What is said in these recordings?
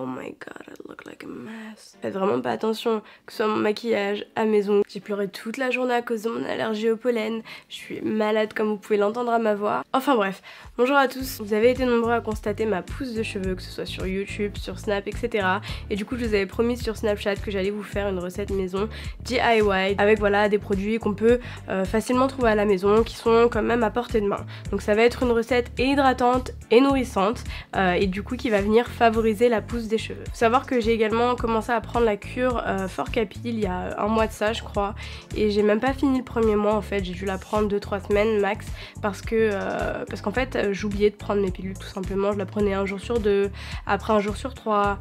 Oh my god, I look like a mess. Faites vraiment pas attention, que ce soit mon maquillage, à mes ongles. J'ai pleuré toute la journée à cause de mon allergie au pollen. Je suis malade comme vous pouvez l'entendre à ma voix. Enfin bref, bonjour à tous. Vous avez été nombreux à constater ma pousse de cheveux, que ce soit sur YouTube, sur Snap, etc. Et du coup, je vous avais promis sur Snapchat que j'allais vous faire une recette maison DIY avec voilà des produits qu'on peut facilement trouver à la maison, qui sont quand même à portée de main. Donc ça va être une recette hydratante et nourrissante et du coup qui va venir favoriser la pousse des cheveux. Faut savoir que j'ai également commencé à prendre la cure Fort Capi il y a un mois de ça je crois, et j'ai même pas fini le premier mois en fait, j'ai dû la prendre 2-3 semaines max parce qu'en fait j'oubliais de prendre mes pilules tout simplement, je la prenais un jour sur 2, après un jour sur 3,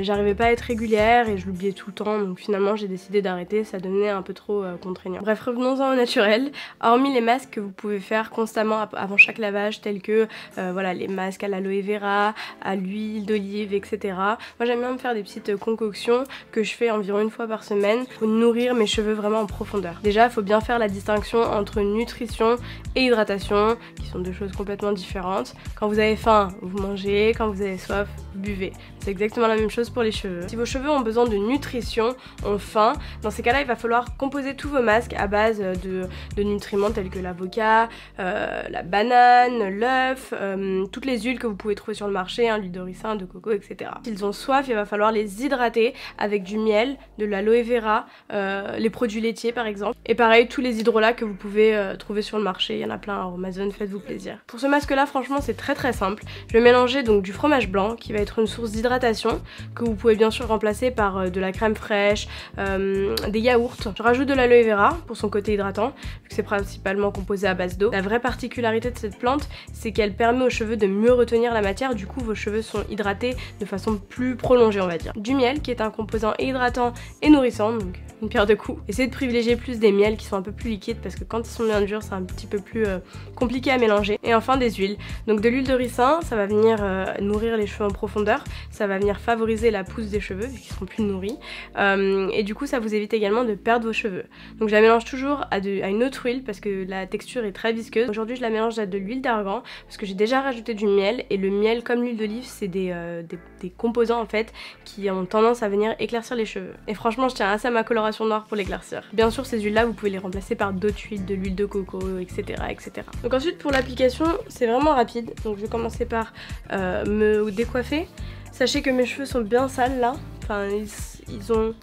j'arrivais pas à être régulière et je l'oubliais tout le temps, donc finalement j'ai décidé d'arrêter, ça devenait un peu trop contraignant. Bref, revenons-en au naturel. Hormis les masques que vous pouvez faire constamment avant chaque lavage, tels que voilà, les masques à l'aloe vera, à l'huile d'olive, etc. Moi j'aime bien me faire des petites concoctions que je fais environ une fois par semaine pour nourrir mes cheveux vraiment en profondeur. Déjà, il faut bien faire la distinction entre nutrition et hydratation, qui sont deux choses complètement différentes. Quand vous avez faim, vous mangez, quand vous avez soif, vous buvez. C'est exactement la même chose pour les cheveux. Si vos cheveux ont besoin de nutrition, ont faim, dans ces cas-là, il va falloir composer tous vos masques à base de nutriments tels que l'avocat, la banane, l'œuf, toutes les huiles que vous pouvez trouver sur le marché, hein, l'huile de ricin, de coco, etc. S'ils ont soif, il va falloir les hydrater avec du miel, de l'aloe vera, les produits laitiers par exemple. Et pareil, tous les hydrolats que vous pouvez trouver sur le marché, il y en a plein à Amazon, faites-vous plaisir. Pour ce masque-là, franchement, c'est très simple. Je vais mélanger donc du fromage blanc qui va être une source d'hydratation, que vous pouvez bien sûr remplacer par de la crème fraîche, des yaourts. Je rajoute de l'aloe vera pour son côté hydratant, vu que c'est principalement composé à base d'eau. La vraie particularité de cette plante, c'est qu'elle permet aux cheveux de mieux retenir la matière, du coup vos cheveux sont hydratés de façon plus prolongée on va dire. Du miel qui est un composant hydratant et nourrissant, donc une pierre deux coups. Essayez de privilégier plus des miels qui sont un peu plus liquides parce que quand ils sont bien durs c'est un petit peu plus compliqué à mélanger. Et enfin des huiles. Donc de l'huile de ricin, ça va venir nourrir les cheveux en profondeur, ça va venir favoriser la pousse des cheveux vu qu'ils seront plus nourris et du coup ça vous évite également de perdre vos cheveux. Donc je la mélange toujours à une autre huile parce que la texture est très visqueuse. Aujourd'hui je la mélange à de l'huile d'argan parce que j'ai déjà rajouté du miel, et le miel comme l'huile d'olive c'est des composants en fait qui ont tendance à venir éclaircir les cheveux. Et franchement je tiens assez à ma coloration noire pour l'éclaircir. Bien sûr ces huiles là vous pouvez les remplacer par d'autres huiles, de l'huile de coco, etc. Donc ensuite pour l'application c'est vraiment rapide, donc je vais commencer par me décoiffer. Sachez que mes cheveux sont bien sales là, enfin ils ont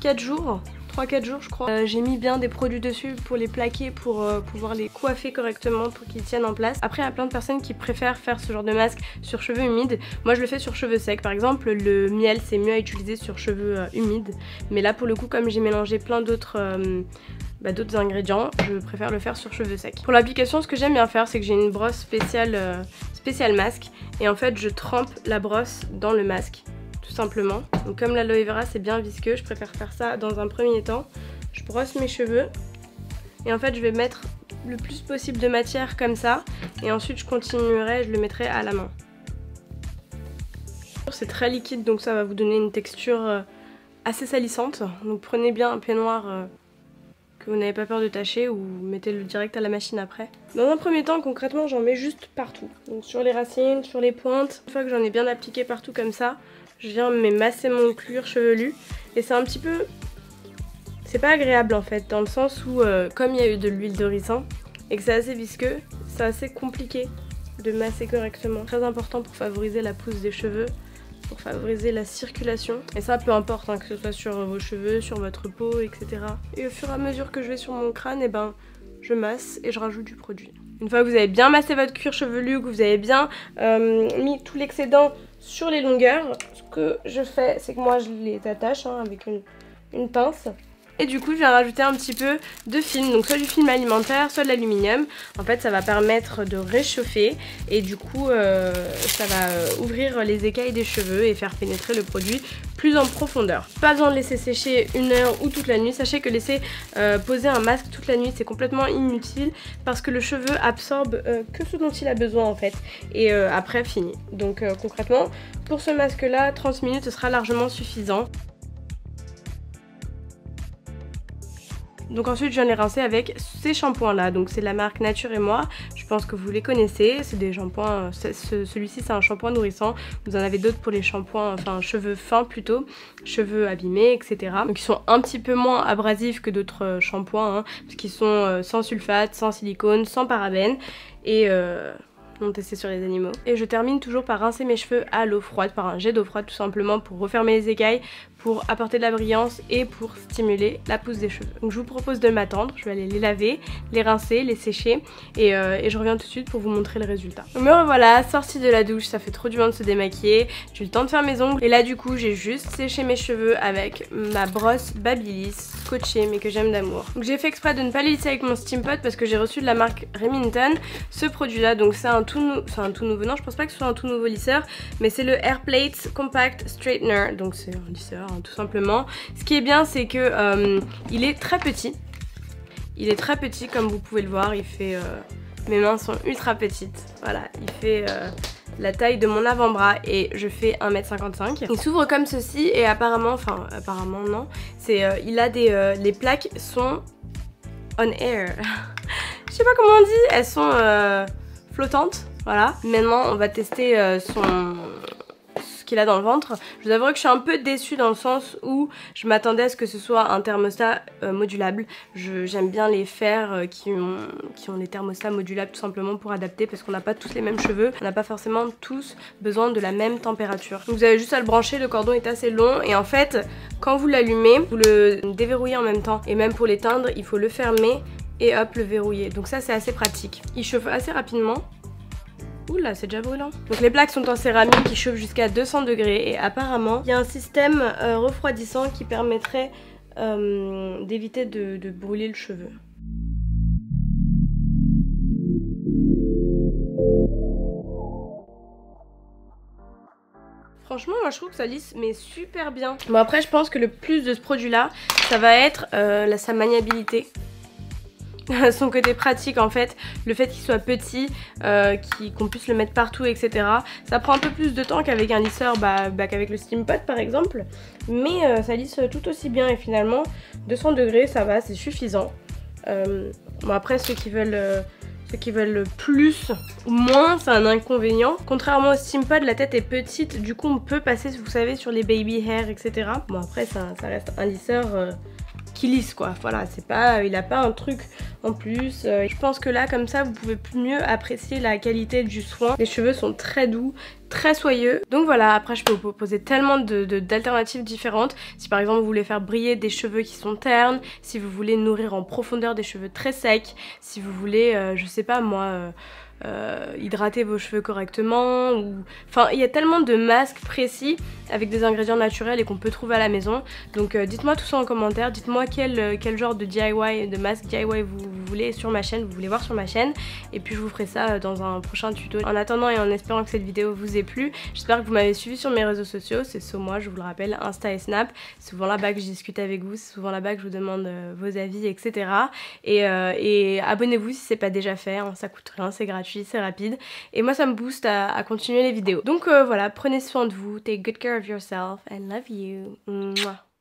4 jours, 3-4 jours je crois. J'ai mis bien des produits dessus pour les plaquer, pour pouvoir les coiffer correctement pour qu'ils tiennent en place. Après il y a plein de personnes qui préfèrent faire ce genre de masque sur cheveux humides. Moi je le fais sur cheveux secs. Par exemple le miel c'est mieux à utiliser sur cheveux humides. Mais là pour le coup comme j'ai mélangé plein d'autres ingrédients, je préfère le faire sur cheveux secs. Pour l'application ce que j'aime bien faire c'est que j'ai une brosse spéciale masque, et en fait je trempe la brosse dans le masque. Tout simplement. Donc comme l'aloe vera c'est bien visqueux, je préfère faire ça dans un premier temps. Je brosse mes cheveux et en fait je vais mettre le plus possible de matière comme ça, et ensuite je continuerai, je le mettrai à la main. C'est très liquide donc ça va vous donner une texture assez salissante. Donc prenez bien un peignoir que vous n'avez pas peur de tacher, ou mettez-le direct à la machine après. Dans un premier temps concrètement j'en mets juste partout, donc sur les racines, sur les pointes. Une fois que j'en ai bien appliqué partout comme ça, je viens masser mon cuir chevelu, et c'est un petit peu... c'est pas agréable en fait, dans le sens où comme il y a eu de l'huile de ricin et que c'est assez visqueux, c'est assez compliqué de masser correctement. Très important pour favoriser la pousse des cheveux, pour favoriser la circulation. Et ça peu importe, hein, que ce soit sur vos cheveux, sur votre peau, etc. Et au fur et à mesure que je vais sur mon crâne, je masse et je rajoute du produit. Une fois que vous avez bien massé votre cuir chevelu, que vous avez bien mis tout l'excédent sur les longueurs, ce que je fais c'est que moi je les attache avec une pince. Et du coup je viens rajouter un petit peu de film, donc soit du film alimentaire, soit de l'aluminium. En fait ça va permettre de réchauffer et du coup ça va ouvrir les écailles des cheveux et faire pénétrer le produit plus en profondeur. Pas besoin de laisser sécher 1 heure ou toute la nuit. Sachez que laisser poser un masque toute la nuit c'est complètement inutile parce que le cheveu absorbe que ce dont il a besoin en fait, et après fini. Donc concrètement pour ce masque là 30 minutes ce sera largement suffisant. Donc ensuite j'en ai rincé avec ces shampoings là, donc c'est de la marque Nature et Moi, je pense que vous les connaissez, c'est des shampoings, celui-ci c'est un shampoing nourrissant, vous en avez d'autres pour les shampoings, enfin cheveux fins plutôt, cheveux abîmés etc. Donc ils sont un petit peu moins abrasifs que d'autres shampoings, hein, parce qu'ils sont sans sulfate, sans silicone, sans parabènes et non testé sur les animaux. Et je termine toujours par rincer mes cheveux à l'eau froide, par un jet d'eau froide tout simplement pour refermer les écailles, pour apporter de la brillance et pour stimuler la pousse des cheveux. Donc je vous propose de m'attendre, je vais aller les laver, les rincer, les sécher et je reviens tout de suite pour vous montrer le résultat. Donc me revoilà, sortie de la douche, ça fait trop du bien de se démaquiller, j'ai eu le temps de faire mes ongles et là du coup j'ai juste séché mes cheveux avec ma brosse Babyliss scotchée mais que j'aime d'amour. Donc j'ai fait exprès de ne pas les lisser avec mon Steam Pot parce que j'ai reçu de la marque Remington ce produit là, donc c'est un tout nouveau, non je pense pas que ce soit un tout nouveau lisseur mais c'est le Airplate Compact Straightener, donc c'est un lisseur tout simplement. Ce qui est bien c'est que il est très petit. Il est très petit comme vous pouvez le voir, il fait... mes mains sont ultra petites. Voilà, il fait la taille de mon avant-bras et je fais 1m55. Il s'ouvre comme ceci et apparemment, enfin apparemment non, c'est il a des... les plaques sont on air. Je sais pas comment on dit, elles sont flottantes. Voilà. Maintenant on va tester ce qu'il a dans le ventre. Je vous avouerai que je suis un peu déçue dans le sens où je m'attendais à ce que ce soit un thermostat modulable. J'aime bien les fers qui ont les thermostats modulables tout simplement pour adapter parce qu'on n'a pas tous les mêmes cheveux, on n'a pas forcément tous besoin de la même température. Donc vous avez juste à le brancher, le cordon est assez long et en fait quand vous l'allumez, vous le déverrouillez en même temps et même pour l'éteindre il faut le fermer et hop le verrouiller. Donc ça c'est assez pratique. Il chauffe assez rapidement. Oula, c'est déjà brûlant. Donc les plaques sont en céramique qui chauffent jusqu'à 200 degrés et apparemment il y a un système refroidissant qui permettrait d'éviter de brûler le cheveu. Franchement moi je trouve que ça lisse mais super bien. Bon après je pense que le plus de ce produit là ça va être sa maniabilité. Son côté pratique en fait, le fait qu'il soit petit, qu'on puisse le mettre partout etc. Ça prend un peu plus de temps qu'avec un lisseur, qu'avec le Steam Pot par exemple. Mais ça lisse tout aussi bien et finalement 200 degrés ça va, c'est suffisant. Bon après ceux qui veulent plus ou moins c'est un inconvénient. Contrairement au Steam Pot la tête est petite, du coup on peut passer vous savez sur les baby hair etc. Bon après ça reste un lisseur qui lisse quoi, voilà, c'est pas, il a pas un truc en plus. Je pense que là comme ça vous pouvez mieux apprécier la qualité du soin. Les cheveux sont très doux, très soyeux. Donc voilà, après je peux vous proposer tellement d'alternatives différentes. Si par exemple vous voulez faire briller des cheveux qui sont ternes, si vous voulez nourrir en profondeur des cheveux très secs, si vous voulez, je sais pas moi... hydrater vos cheveux correctement ou... Enfin il y a tellement de masques précis avec des ingrédients naturels et qu'on peut trouver à la maison. Donc dites-moi tout ça en commentaire, dites-moi quel genre de DIY, de masque DIY vous voulez sur ma chaîne, vous voulez voir sur ma chaîne et puis je vous ferai ça dans un prochain tuto. En attendant et en espérant que cette vidéo vous ait plu, j'espère que vous m'avez suivi sur mes réseaux sociaux, c'est Somois, je vous le rappelle, Insta et Snap, c'est souvent là-bas que je discute avec vous, c'est souvent là-bas que je vous demande vos avis etc. Et abonnez-vous si c'est pas déjà fait, hein, ça coûte rien, c'est gratuit, c'est rapide et moi ça me booste à continuer les vidéos. Donc voilà, prenez soin de vous, take good care of yourself and love you. Mouah.